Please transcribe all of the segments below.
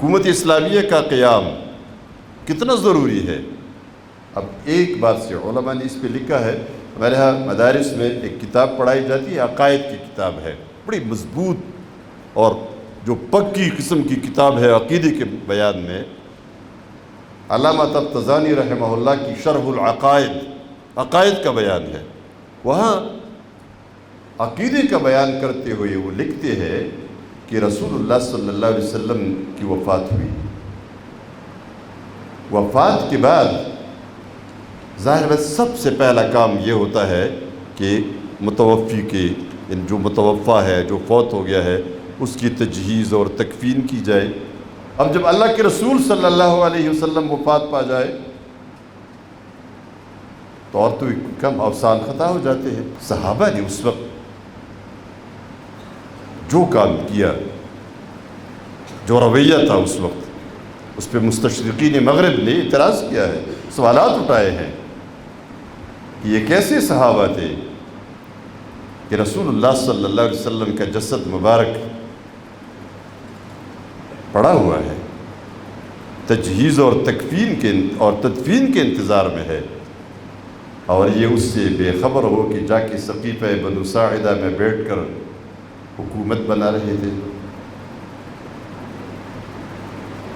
حکومت اسلامیہ کا قیام کتنا ضروری ہے۔ اب ایک بات سے علماء نے اس پہ لکھا ہے، ہمارے ہاں مدارس میں ایک کتاب پڑھائی جاتی ہے، عقائد کی کتاب ہے، بڑی مضبوط اور جو پکی قسم کی کتاب ہے عقیدے کے بیان میں۔ علامہ طبطزانی رحمہ اللہ کی شرح العقائد، عقائد کا بیان ہے، وہاں عقیدے کا بیان کرتے ہوئے وہ لکھتے ہیں کہ رسول اللہ صلی اللہ علیہ وسلم کی وفات ہوئی۔ وفات کے بعد ظاہر ہے سب سے پہلا کام یہ ہوتا ہے کہ متوفی کے، جو متوفا ہے، جو فوت ہو گیا ہے، اس کی تجہیز اور تکفین کی جائے۔ اب جب اللہ کے رسول صلی اللہ علیہ وسلم وفات پا جائے تو اور تو کم افسان خطا ہو جاتے ہیں۔ صحابہ نے اس وقت جو کام کیا، جو رویہ تھا اس وقت، اس پہ مستشرقین مغرب نے اعتراض کیا ہے، سوالات اٹھائے ہیں کہ یہ کیسے صحابہ تھے کہ رسول اللہ صلی اللہ علیہ وسلم کا جسد مبارک پڑا ہوا ہے، تجہیز اور تکفین کے اور تدفین کے انتظار میں ہے، اور یہ اس سے بے خبر ہو کہ جا کے سقیفہ بنو ساعدہ میں بیٹھ کر حکومت بنا رہے تھے۔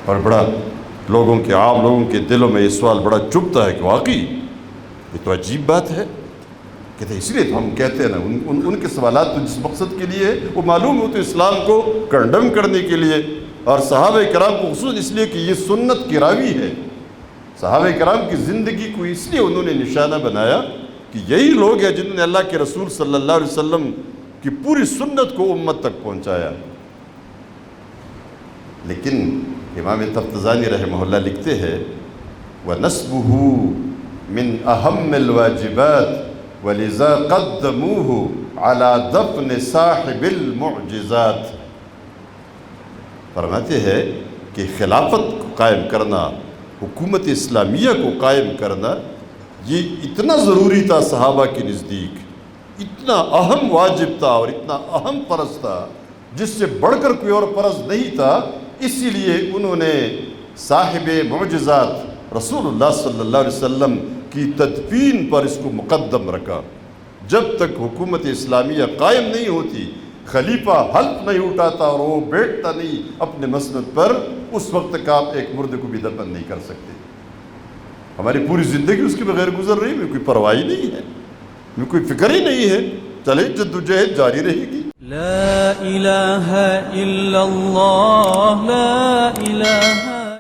اور بڑا لوگوں کے، عام لوگوں کے دلوں میں یہ سوال بڑا چبھتا ہے کہ واقعی یہ تو عجیب بات ہے، کہتے ہیں اس لیے تو ہم کہتے ہیں نا، ان کے سوالات تو جس مقصد کے لیے وہ معلوم ہو تو اسلام کو کنڈم کرنے کے لیے، اور صحابہ کرام کو خصوصاً اس لیے کہ یہ سنت کی راوی ہے۔ صحابہ کرام کی زندگی کو اس لیے انہوں نے نشانہ بنایا کہ یہی لوگ ہیں جنہوں نے اللہ کے رسول صلی اللہ علیہ وسلم کی پوری سنت کو امت تک پہنچایا۔ لیکن امام طبطزانی رحمہ اللہ لکھتے ہیں وَنَسْبُهُ مِنْ أَهَمِّ الْوَاجِبَاتِ وَلِذَا قَدَّمُوهُ عَلَى دَفْنِ صَاحِبِ الْمُعْجِزَاتِ۔ فرماتے ہیں کہ خلافت کو قائم کرنا، حکومت اسلامیہ کو قائم کرنا، یہ اتنا ضروری تھا صحابہ کے نزدیک، اتنا اہم واجب تھا اور اتنا اہم فرض تھا جس سے بڑھ کر کوئی اور فرض نہیں تھا، اسی لیے انہوں نے صاحب معجزات رسول اللہ صلی اللہ علیہ وسلم کی تدفین پر اس کو مقدم رکھا۔ جب تک حکومت اسلامیہ قائم نہیں ہوتی، خلیفہ حلف نہیں اٹھاتا اور وہ بیٹھتا نہیں اپنے مسند پر، اس وقت تک آپ ایک مردے کو بھی دفن نہیں کر سکتے۔ ہماری پوری زندگی اس کے بغیر گزر رہی ہے، میں کوئی پرواہ نہیں ہے، میں کوئی فکر ہی نہیں ہے، چلے جدوجہد جاری رہے گی۔ لا الہ الا اللہ، لا الہ